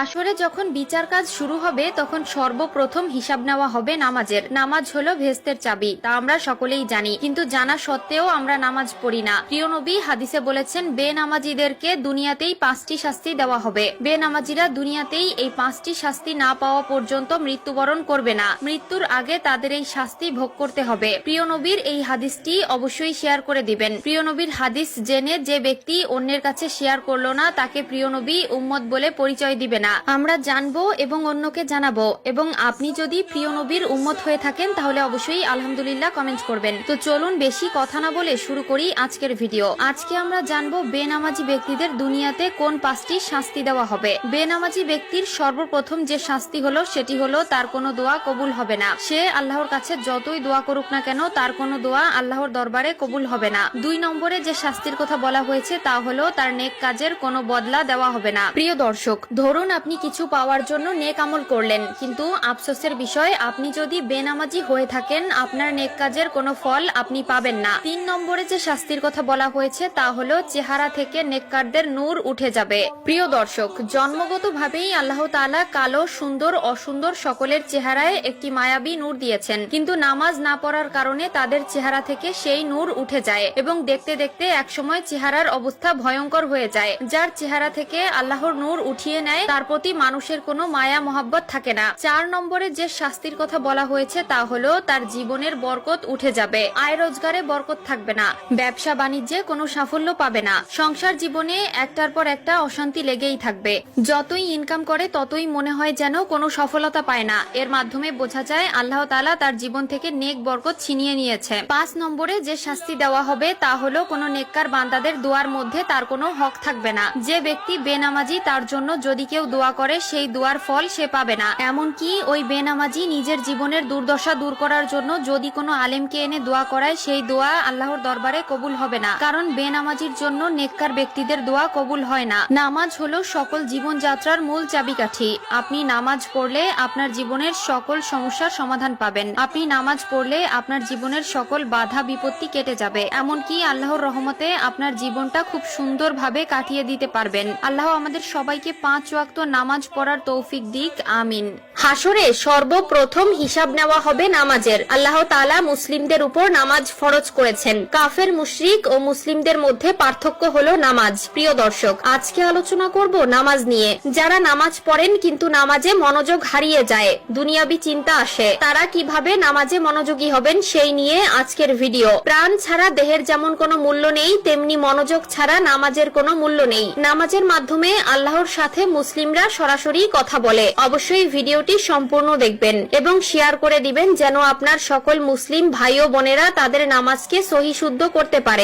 হাসরে যখন বিচার কাজ শুরু হবে তখন সর্বপ্রথম হিসাব নেওয়া হবে নামাজের। নামাজ হলো ভেস্তের চাবি, তা আমরা সকলেই জানি, কিন্তু জানা সত্ত্বেও আমরা নামাজ পড়ি না। প্রিয় নবী হাদিসে বলেছেন, বেনামাজিদেরকে দুনিয়াতেই 5টি শাস্তি দেওয়া হবে। বেনামাজিরা দুনিয়াতেই এই 5টি শাস্তি না পাওয়া পর্যন্ত মৃত্যুবরণ করবে না। মৃত্যুর আগে তাদের এই শাস্তি ভোগ করতে হবে। প্রিয় নবীর এই হাদিসটি অবশ্যই শেয়ার করে দিবেন। প্রিয় নবীর হাদিস জেনে যে ব্যক্তি অন্যের কাছে শেয়ার করলো না, তাকে প্রিয় নবী উম্মত বলে পরিচয় দিবে না। আমরা জানবো এবং অন্যকে জানাবো। এবং আপনি যদি প্রিয় নবীর উম্মত হয়ে থাকেন তাহলে অবশ্যই আলহামদুলিল্লাহ কমেন্ট করবেন। তো চলুন বেশি কথা না বলে শুরু করি আজকের ভিডিও। আজকে আমরা জানবো বেনামাজি ব্যক্তিদের দুনিয়াতে কোন 5টি শাস্তি দেওয়া হবে। বেনামাজি ব্যক্তির সর্বপ্রথম যে শাস্তি হলো সেটি হলো তার কোনো দোয়া কবুল হবে না। সে আল্লাহর কাছে যতই দোয়া করুক না কেন তার কোনো দোয়া আল্লাহর দরবারে কবুল হবে না। 2 নম্বরে যে শাস্তির কথা বলা হয়েছে তা হলো তার নেক কাজের কোনো বদলা দেওয়া হবে না। প্রিয় দর্শক, ধরুন আপনি কিছু পাওয়ার জন্য নেক আমল করলেন, কিন্তু আফসোসের বিষয় আপনি যদি বেনামাজি হয়ে থাকেন আপনার নেক কাজের কোনো ফল আপনি পাবেন না। 3 নম্বরে যে শাস্তির কথা বলা হয়েছে তা হলো চেহারা থেকে নেককারদের নূর উঠে যাবে। প্রিয় দর্শক, জন্মগতভাবেই আল্লাহ তাআলা কালো, সুন্দর, অসুন্দর সকলের চেহারায় একটি মায়াবী নূর দিয়েছেন, কিন্তু নামাজ না পড়ার কারণে তাদের চেহারা থেকে সেই নূর উঠে যায় এবং দেখতে দেখতে একসময় চেহারার অবস্থা ভয়ঙ্কর হয়ে যায়। যার চেহারা থেকে আল্লাহর নূর উঠিয়ে নেয় তার প্রতি মানুষের কোনো মায়া মহাব্বত থাকে না। 4 নম্বরে যে শাস্তির কথা বলা হয়েছে তা হলো তার জীবনের বরকত উঠে যাবে। আয় রোজগারে বরকত থাকবে না, ব্যবসা বাণিজ্যে কোনো সাফল্য পাবে না, সংসার জীবনে একটার পর একটা অশান্তি লেগেই থাকবে। যতই ইনকাম করে ততই মনে হয় যেন কোনো সফলতা পায় না। এর মাধ্যমে বোঝা যায় আল্লাহ তাআলা তার জীবন থেকে নেক বরকত ছিনিয়ে নিয়েছে। 5 নম্বরে যে শাস্তি দেওয়া হবে তা হলো কোনো নেককার বান্দাদের দোয়ার মধ্যে তার কোনো হক থাকবে না। যে ব্যক্তি বেনামাজি তার জন্য যদি কেউ দোয়া করে সেই দোয়ার ফল সে পাবে না। এমনকি ওই বেনামাজি নিজের জীবনের দুর্দশা দূর করার জন্য যদি কোনো আলেমকে এনে দোয়া করায় সেই দোয়া আল্লাহর দরবারে কবুল হবে না, কারণ বেনামাজির জন্য নেককার ব্যক্তিদের দোয়া কবুল হয় না। নামাজ হলো সকল জীবনযাত্রার মূল চাবিকাঠি। আপনি নামাজ পড়লে আপনার জীবনের সকল সমস্যার সমাধান পাবেন। আপনি নামাজ পড়লে আপনার জীবনের সকল বাধা বিপত্তি কেটে যাবে। এমনকি আল্লাহর রহমতে আপনার জীবনটা খুব সুন্দরভাবে কাটিয়ে দিতে পারবেন। আল্লাহ আমাদের সবাইকে 5 ওয়াক্ত নামাজ পড়ার তৌফিক দিক, আমিন। হাসরে সর্বপ্রথম হিসাব নেওয়া হবে নামাজের। আল্লাহ তাআলা মুসলিমদের উপর নামাজ ফরজ করেছেন। কাফের, মুশরিক ও মুসলিমদের মধ্যে পার্থক্য হলো নামাজ। প্রিয় দর্শক, আজকে আলোচনা করব নামাজ নিয়ে। যারা নামাজ পড়েন কিন্তু নামাজে মনোযোগ হারিয়ে যায়, দুনিয়াবি চিন্তা আসে, তারা কিভাবে নামাজে মনোযোগী হবেন সেই নিয়ে আজকের ভিডিও। প্রাণ ছাড়া দেহের যেমন কোনো মূল্য নেই, তেমনি মনোযোগ ছাড়া নামাজের কোনো মূল্য নেই। নামাজের মাধ্যমে আল্লাহর সাথে মুসলিমরা সরাসরি কথা বলে। অবশ্যই ভিডিওটি সম্পূর্ণ দেখবেন এবং শেয়ার করে দিবেন যেন আপনার সকল মুসলিম ভাই ও বোনেরা তাদের নামাজকে সহিশুদ্ধ করতে পারে।